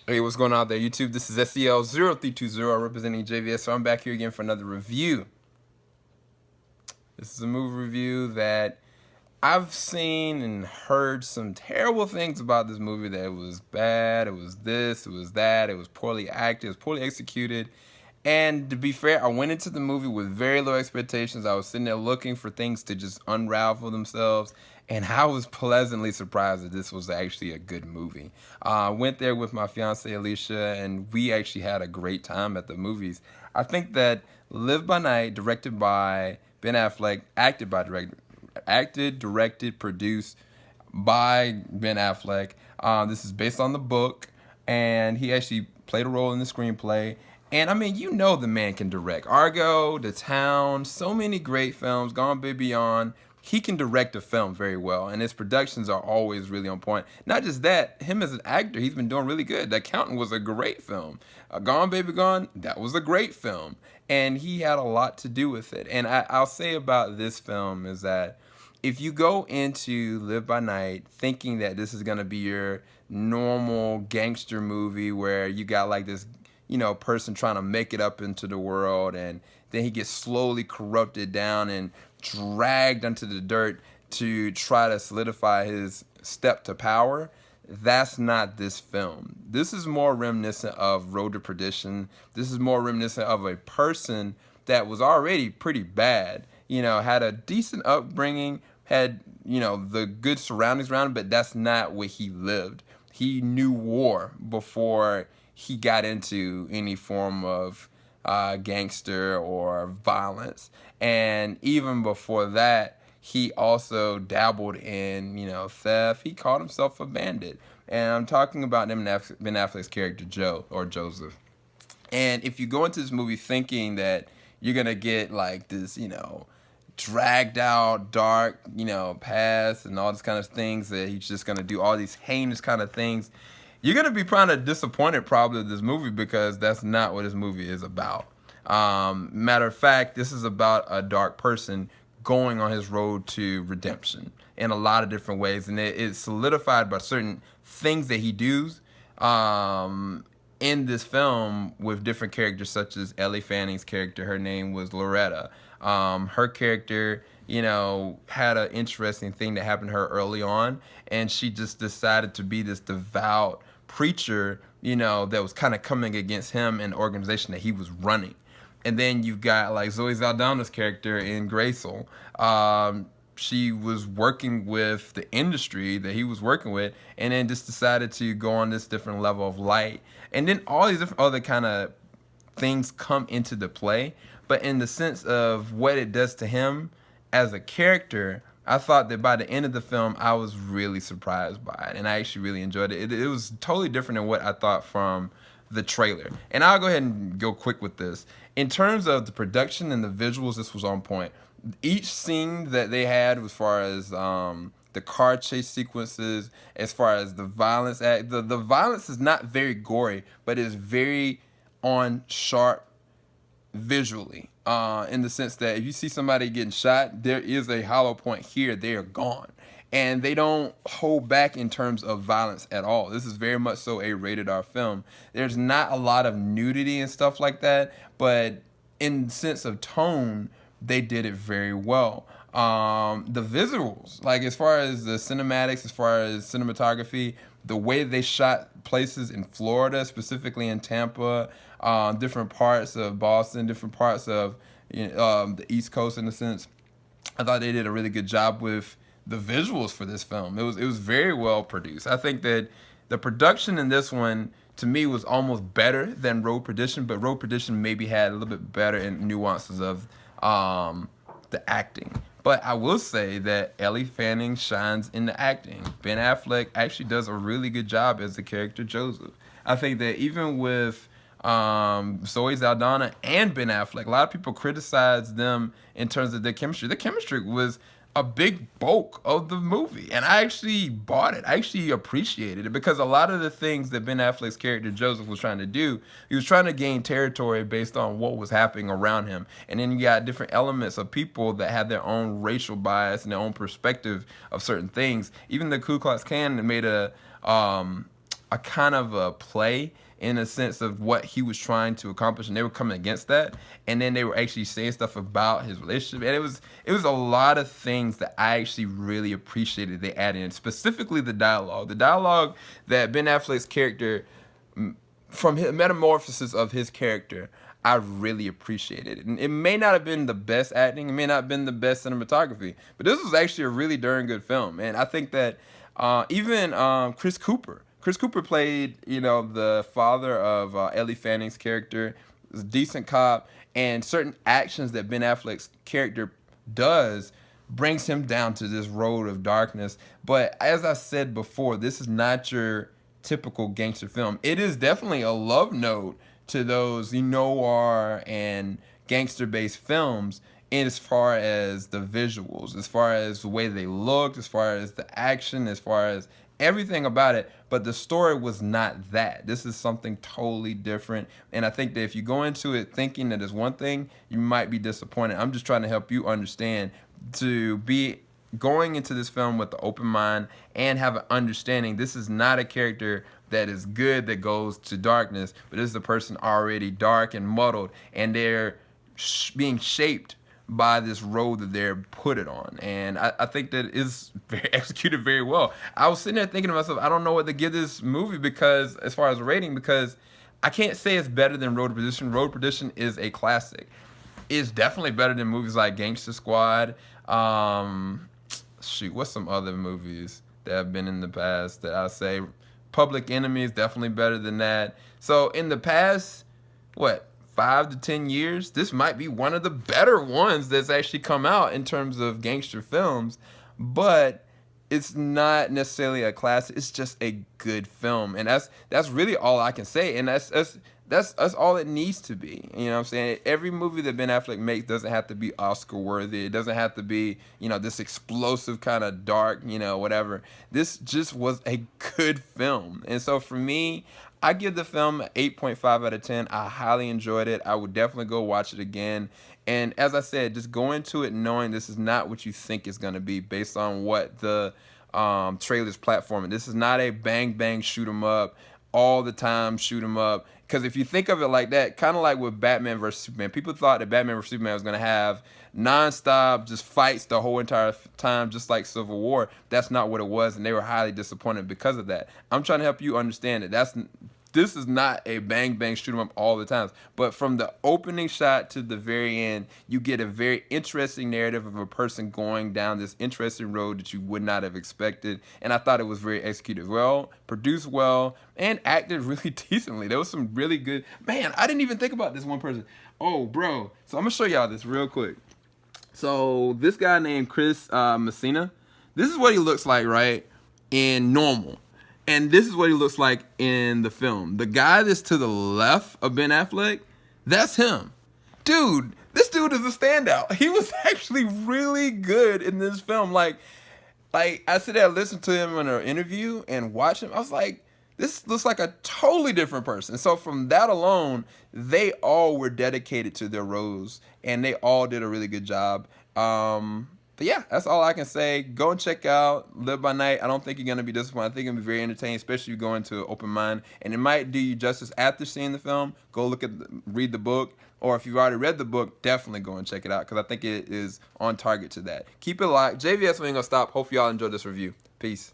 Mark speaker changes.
Speaker 1: Hey, what's going on out there, YouTube? This is SEL0320 representing JVS. So I'm back here again for another review. This is a movie review that I've seen and heard some terrible things about this movie, that it was bad, it was this, it was that, it was poorly acted, it was poorly executed. And to be fair, I went into the movie with very low expectations. I was sitting there looking for things to just unravel themselves, and I was pleasantly surprised that this was actually a good movie. I went there with my fiance Alicia, and we actually had a great time at the movies. I think that Live by Night, directed by Ben Affleck, acted, directed, produced by Ben Affleck. This is based on the book, and he actually played a role in the screenplay. And I mean, you know the man can direct. Argo, The Town, so many great films, Gone Baby Beyond. He can direct a film very well, and his productions are always really on point. Not just that, him as an actor, he's been doing really good. The Accountant was a great film. Gone Baby Gone, that was a great film. And he had a lot to do with it. And I'll say about this film is that if you go into Live by Night thinking that this is going to be your normal gangster movie where you got like this person trying to make it up into the world, and then he gets slowly corrupted down and dragged into the dirt to try to solidify his step to power. That's not this film. This is more reminiscent of Road to Perdition. This is more reminiscent of a person that was already pretty bad, had a decent upbringing, had, the good surroundings around him, but that's not what he lived. He knew war before he got into any form of gangster or violence. And even before that, he also dabbled in, theft. He called himself a bandit. And I'm talking about Ben Affleck's character, Joe, or Joseph. And if you go into this movie thinking that you're going to get like this, dragged out, dark, past and all this kind of things, that he's just going to do all these heinous kind of things, you're going to be kind of disappointed probably with this movie, because that's not what this movie is about. Matter of fact, this is about a dark person going on his road to redemption in a lot of different ways. And it's solidified by certain things that he does in this film with different characters, such as Ellie Fanning's character. Her name was Loretta. Her character, had an interesting thing that happened to her early on, and she just decided to be this devout preacher, that was kind of coming against him and the organization that he was running. And then you've got like Zoe Saldana's character in Graysel. She was working with the industry that he was working with, and then just decided to go on this different level of light. And then all these different other kind of things come into the play. But in the sense of what it does to him as a character, I thought that by the end of the film, I was really surprised by it, and I actually really enjoyed it. It was totally different than what I thought from the trailer. And I'll go ahead and go quick with this. In terms of the production and the visuals, this was on point. Each scene that they had, as far as the car chase sequences, as far as the violence, the violence is not very gory, but it's very on sharp visually, in the sense that if you see somebody getting shot, there is a hollow point here, they are gone. And they don't hold back in terms of violence at all. This is very much so a rated R film. There's not a lot of nudity and stuff like that, but in the sense of tone, they did it very well. The visuals, like as far as the cinematics, as far as cinematography, the way they shot places in Florida, specifically in Tampa, different parts of Boston, different parts of the East Coast in a sense, I thought they did a really good job with the visuals for this film. It was very well produced. I think that the production in this one, to me, was almost better than Road Perdition, but Road Perdition maybe had a little bit better in nuances of the acting. But I will say that Ellie Fanning shines in the acting. Ben Affleck actually does a really good job as the character Joseph. I think that even with Zoe Saldana and Ben Affleck, a lot of people criticize them in terms of their chemistry. The chemistry was a big bulk of the movie, and I actually bought it. I actually appreciated it, because a lot of the things that Ben Affleck's character Joseph was trying to do, he was trying to gain territory based on what was happening around him. And then you got different elements of people that had their own racial bias and their own perspective of certain things. Even the Ku Klux Klan made a a kind of a play in a sense of what he was trying to accomplish, and they were coming against that, and then they were actually saying stuff about his relationship, and it was a lot of things that I actually really appreciated they added in, specifically the dialogue that Ben Affleck's character, from his metamorphosis of his character, I really appreciated it. And it may not have been the best acting, it may not have been the best cinematography, but this was actually a really darn good film. And I think that even Chris Cooper played, the father of Ellie Fanning's character, was a decent cop, and certain actions that Ben Affleck's character does brings him down to this road of darkness. But as I said before, this is not your typical gangster film. It is definitely a love note to those noir and gangster-based films, in as far as the visuals, as far as the way they looked, as far as the action, as far as everything about it. But the story was not that. This is something totally different. And I think that if you go into it thinking that it's one thing, you might be disappointed. I'm just trying to help you understand, to be going into this film with the open mind and have an understanding. This is not a character that is good that goes to darkness, but this is a person already dark and muddled, and they're being shaped by this road that they're put it on. And I think that is very executed very well. I was sitting there thinking to myself, I don't know what to give this movie, because as far as rating, because I can't say it's better than Road to Perdition. Road to Perdition is a classic. It's definitely better than movies like Gangster Squad. What's some other movies that have been in the past that I say? Public Enemy is definitely better than that. So in the past, 5 to 10 years, this might be one of the better ones that's actually come out in terms of gangster films. But it's not necessarily a classic. It's just a good film, and that's really all I can say. And that's all it needs to be. You know what I'm saying? Every movie that Ben Affleck makes doesn't have to be Oscar worthy. It doesn't have to be, this explosive kind of dark, whatever. This just was a good film. And so for me, I give the film an 8.5 out of 10. I highly enjoyed it. I would definitely go watch it again. And as I said, just go into it knowing this is not what you think it's going to be based on what the trailer's platforming. This is not a bang, bang, shoot 'em up, all the time shoot 'em up. Because if you think of it like that, kind of like with Batman vs. Superman, people thought that Batman vs. Superman was going to have nonstop just fights the whole entire time, just like Civil War. That's not what it was, and they were highly disappointed because of that. I'm trying to help you understand that this is not a bang bang shoot 'em up all the times, but from the opening shot to the very end, you get a very interesting narrative of a person going down this interesting road that you would not have expected. And I thought it was very executed well, produced well, and acted really decently. There was some really good, man, I didn't even think about this one person. Oh, bro. So I'm gonna show y'all this real quick. So this guy named Chris Messina, this is what he looks like, right, in normal. And this is what he looks like in the film. The guy that's to the left of Ben Affleck, that's him. Dude, this dude is a standout. He was actually really good in this film. Like I sit there and listen to him in an interview and watch him. I was like, this looks like a totally different person. So from that alone, they all were dedicated to their roles, and they all did a really good job. But yeah, that's all I can say. Go and check out Live by Night. I don't think you're going to be disappointed. I think it'll be very entertaining, especially if you go into an open mind. And it might do you justice after seeing the film. Go read the book. Or if you've already read the book, definitely go and check it out, because I think it is on target to that. Keep it locked. JVS, we ain't going to stop. Hope y'all enjoyed this review. Peace.